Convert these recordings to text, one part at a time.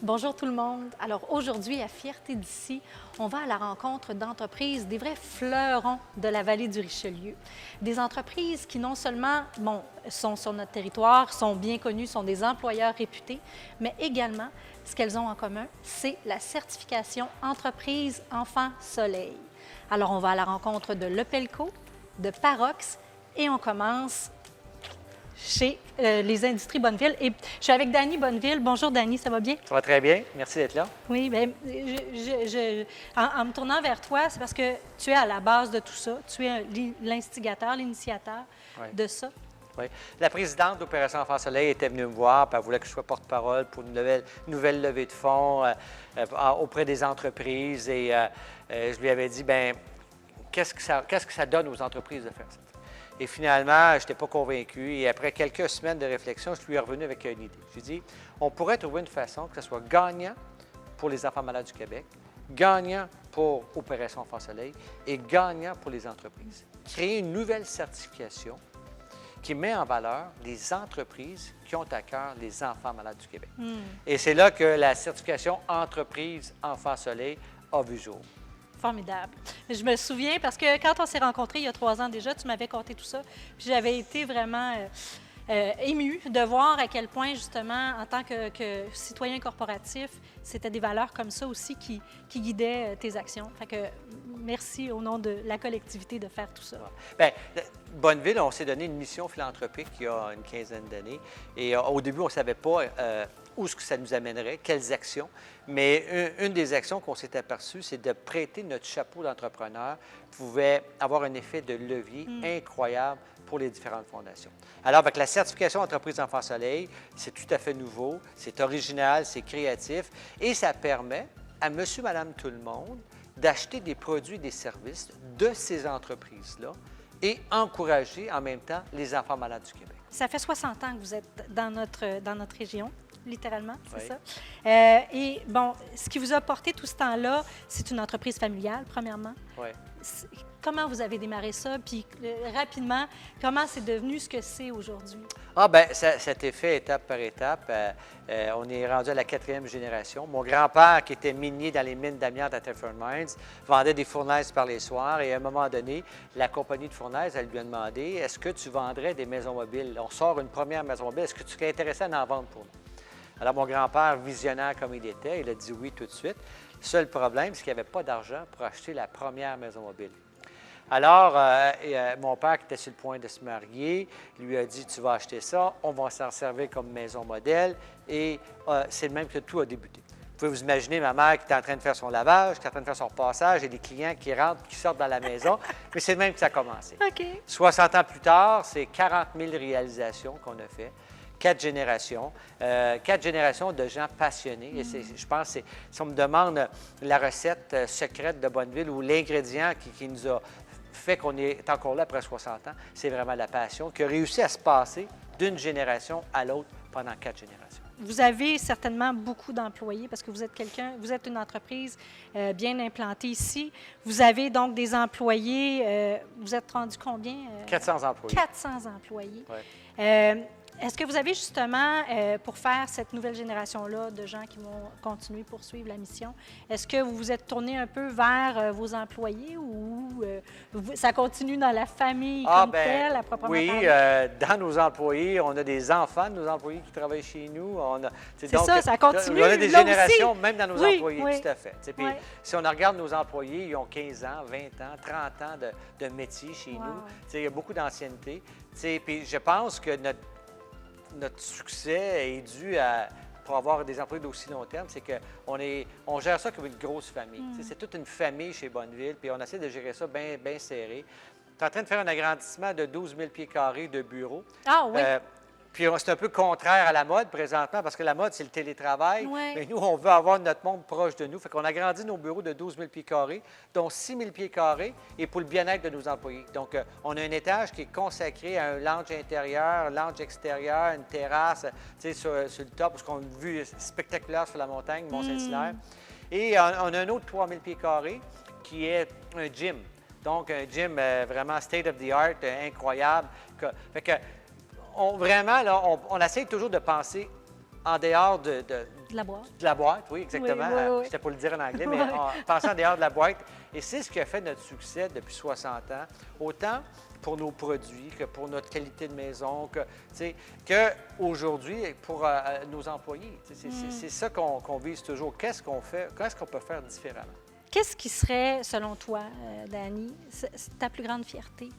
Bonjour tout le monde. Alors aujourd'hui, à Fierté d'ici, on va à la rencontre d'entreprises, des vrais fleurons de la vallée du Richelieu. Des entreprises qui non seulement sont sur notre territoire, sont bien connues, sont des employeurs réputés, mais également, ce qu'elles ont en commun, c'est la certification Entreprise Enfant Soleil. Alors on va à la rencontre de Lepelco, de Parox et on commence chez les Industries Bonneville. Et je suis avec Dany Bonneville. Bonjour Dany, ça va bien? Ça va très bien. Merci d'être là. Oui, bien, en me tournant vers toi, c'est parce que tu es à la base de tout ça. Tu es l'instigateur, l'initiateur de ça. Oui. La présidente d'Opération Enfant Soleil était venue me voir, puis elle voulait que je sois porte-parole pour une nouvelle levée de fonds auprès des entreprises. Et je lui avais dit, bien, qu'est-ce que ça donne aux entreprises de faire ça? Et finalement, je n'étais pas convaincu. Et après quelques semaines de réflexion, je lui ai revenu avec une idée. Je lui ai dit, on pourrait trouver une façon que ce soit gagnant pour les enfants malades du Québec, gagnant pour Opération Enfant Soleil et gagnant pour les entreprises. Créer une nouvelle certification qui met en valeur les entreprises qui ont à cœur les enfants malades du Québec. Et c'est là que la certification Entreprise Enfant Soleil a vu jour. Formidable. Je me souviens parce que quand on s'est rencontrés il y a 3 ans déjà, tu m'avais conté tout ça. Puis j'avais été vraiment émue de voir à quel point, justement, en tant que citoyen corporatif, c'était des valeurs comme ça aussi qui guidaient tes actions. Fait que merci au nom de la collectivité de faire tout ça. Bien, Bonneville, on s'est donné une mission philanthropique il y a une quinzaine d'années. Et au début, on ne savait pas où est-ce que ça nous amènerait, quelles actions. Mais une des actions qu'on s'est aperçu, c'est de prêter notre chapeau d'entrepreneur pouvait avoir un effet de levier incroyable pour les différentes fondations. Alors, avec la certification Entreprise Enfant Soleil, c'est tout à fait nouveau, c'est original, c'est créatif et ça permet à monsieur, madame, tout le monde d'acheter des produits et des services de ces entreprises-là et encourager en même temps les enfants malades du Québec. Ça fait 60 ans que vous êtes dans notre région, littéralement, c'est Oui. ça? Et bon, ce qui vous a porté tout ce temps-là, c'est une entreprise familiale, premièrement. Oui. Comment vous avez démarré ça? Puis rapidement, comment c'est devenu ce que c'est aujourd'hui? Ah bien, ça s'est fait étape par étape. On est rendu à la 4e génération. Mon grand-père, qui était minier dans les mines d'amiante à Telford Mines, vendait des fournaises par les soirs. Et à un moment donné, la compagnie de fournaises, elle lui a demandé, est-ce que tu vendrais des maisons mobiles? On sort une première maison mobile. Est-ce que tu serais intéressé à en vendre pour nous? Alors, mon grand-père, visionnaire comme il était, il a dit oui tout de suite. Le seul problème, c'est qu'il n'y avait pas d'argent pour acheter la première maison mobile. Alors, mon père, qui était sur le point de se marier, lui a dit, tu vas acheter ça, on va s'en servir comme maison modèle. Et c'est le même que tout a débuté. Vous pouvez vous imaginer ma mère qui est en train de faire son lavage, qui est en train de faire son passage, et des clients qui rentrent, qui sortent dans la maison. Mais c'est le même que ça a commencé. OK. 60 ans plus tard, c'est 40 000 réalisations qu'on a fait. 4 générations de gens passionnés. Et je pense, si on me demande la recette secrète de Bonneville ou l'ingrédient qui nous a fait qu'on est encore là après 60 ans, c'est vraiment la passion qui a réussi à se passer d'une génération à l'autre pendant 4 générations. Vous avez certainement beaucoup d'employés parce que vous êtes une entreprise bien implantée ici. Vous avez donc des employés, vous êtes rendu combien? 400 employés. 400 employés. Ouais. Est-ce que vous avez justement, pour faire cette nouvelle génération-là de gens qui vont continuer, poursuivre la mission, est-ce que vous vous êtes tourné un peu vers vos employés ou ça continue dans la famille comme telle, à proprement parler? Dans nos employés, on a des enfants de nos employés qui travaillent chez nous. C'est ça, ça continue. On a des là générations, aussi. même dans nos Oui, employés, oui. tout à fait. Puis, si on regarde nos employés, ils ont 15 ans, 20 ans, 30 ans de métier chez nous. Il y a beaucoup d'ancienneté. Puis je pense que notre succès est dû pour avoir des employés d'aussi long terme, c'est qu'on gère ça comme une grosse famille. C'est toute une famille chez Bonneville, puis on essaie de gérer ça bien serré. Tu es en train de faire un agrandissement de 12 000 pieds carrés de bureaux. Ah oui. Puis c'est un peu contraire à la mode présentement, parce que la mode, c'est le télétravail. Ouais. Mais nous, on veut avoir notre monde proche de nous. Fait qu'on agrandit nos bureaux de 12 000 pieds carrés, dont 6 000 pieds carrés, et pour le bien-être de nos employés. Donc, on a un étage qui est consacré à un lounge intérieur, lounge extérieur, une terrasse, sur le top, parce qu'on a une vue spectaculaire sur la montagne, Mont-Saint-Hilaire. Et on a un autre 3 000 pieds carrés qui est un gym. Donc, un gym vraiment state of the art, incroyable. Fait que, vraiment, là, on essaie toujours de penser en dehors De la boîte. de la boîte, oui, exactement. Oui, oui, oui. J'étais pour le dire en anglais, mais Ouais. en pensant en dehors de la boîte. Et c'est ce qui a fait notre succès depuis 60 ans, autant pour nos produits que pour notre qualité de maison, qu'aujourd'hui pour nos employés. C'est ça qu'on vise toujours. Qu'est-ce qu'on fait? Qu'est-ce qu'on peut faire différemment? Qu'est-ce qui serait, selon toi, Dani, ta plus grande fierté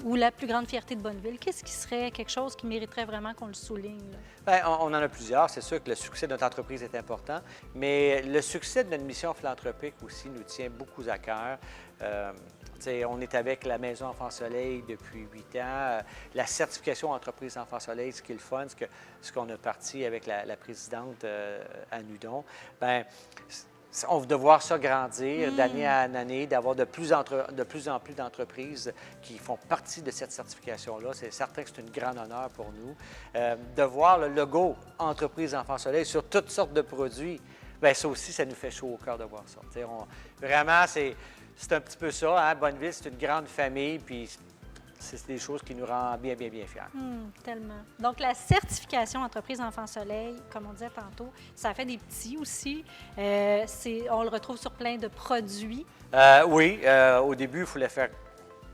ou la plus grande fierté de Bonneville? Qu'est-ce qui serait quelque chose qui mériterait vraiment qu'on le souligne, là? Bien, on en a plusieurs. C'est sûr que le succès de notre entreprise est important, mais le succès de notre mission philanthropique aussi nous tient beaucoup à cœur. On est avec la Maison Enfants Soleil depuis 8 ans. La certification entreprise Enfants Soleil, ce qui est le fun, ce qu'on a parti avec la présidente Anne Hudon, bien, on va devoir ça grandir d'année en année, d'avoir de plus en plus d'entreprises qui font partie de cette certification-là. C'est certain que c'est un grand honneur pour nous. De voir le logo Entreprise Enfants Soleil sur toutes sortes de produits, bien, ça aussi, ça nous fait chaud au cœur de voir ça. Vraiment, c'est un petit peu ça. Hein? Bonneville, c'est une grande famille, puis c'est des choses qui nous rendent bien, bien, bien fiers. Tellement. Donc, la certification Entreprise Enfants Soleil, comme on disait tantôt, ça fait des petits aussi. On le retrouve sur plein de produits. Oui, au début, il fallait faire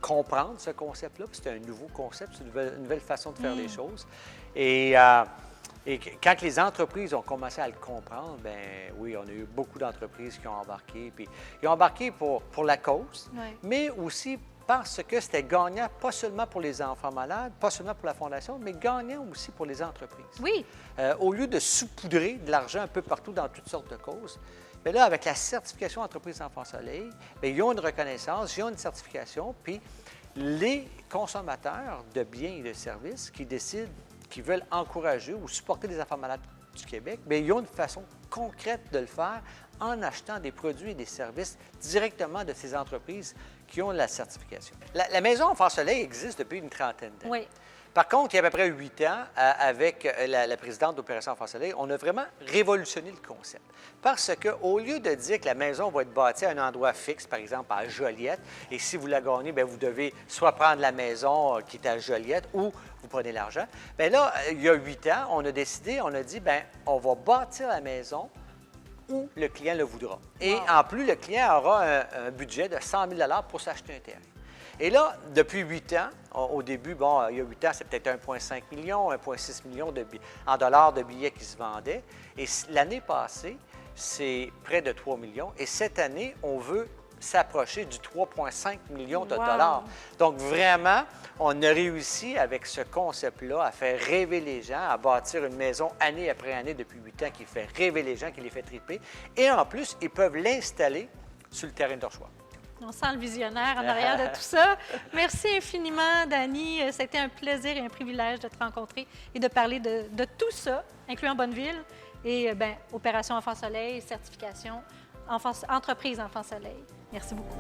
comprendre ce concept-là, puis c'était un nouveau concept, c'est une nouvelle façon de faire les choses. Et quand les entreprises ont commencé à le comprendre, bien oui, on a eu beaucoup d'entreprises qui ont embarqué. Puis ils ont embarqué pour la cause, mais aussi parce que c'était gagnant, pas seulement pour les enfants malades, pas seulement pour la Fondation, mais gagnant aussi pour les entreprises. Oui. Au lieu de saupoudrer de l'argent un peu partout dans toutes sortes de causes, bien là, avec la certification Entreprise Enfants Soleil, bien, ils ont une reconnaissance, ils ont une certification, puis les consommateurs de biens et de services qui décident, qui veulent encourager ou supporter les enfants malades du Québec, bien, ils ont une façon concrète de le faire en achetant des produits et des services directement de ces entreprises qui ont la certification. La Maison Enfants Soleil existe depuis une trentaine d'années. Oui. Par contre, il y a à peu près 8 ans, avec la présidente d'Opération Enfants Soleil, on a vraiment révolutionné le concept. Parce qu'au lieu de dire que la maison va être bâtie à un endroit fixe, par exemple à Joliette, et si vous la gagnez, bien, vous devez soit prendre la maison qui est à Joliette ou vous prenez l'argent, bien là, il y a 8 ans, on a décidé, on a dit, bien, on va bâtir la maison où le client le voudra. Et en plus, le client aura un budget de 100 000 $ pour s'acheter un terrain. Et là, depuis 8 ans, au début, bon, il y a 8 ans, c'est peut-être 1,5 million, 1,6 million en dollars de billets qui se vendaient. Et l'année passée, c'est près de 3 millions. Et cette année, on veut s'approcher du 3,5 millions de dollars. Donc, vraiment, on a réussi avec ce concept-là à faire rêver les gens, à bâtir une maison année après année depuis 8 ans qui fait rêver les gens, qui les fait triper. Et en plus, ils peuvent l'installer sur le terrain de leur choix. On sent le visionnaire en arrière de tout ça. Merci infiniment, Dani. C'était un plaisir et un privilège de te rencontrer et de parler de tout ça, incluant Bonneville et bien, Opération Enfants Soleil, certification, Entreprise Enfants Soleil. Merci beaucoup.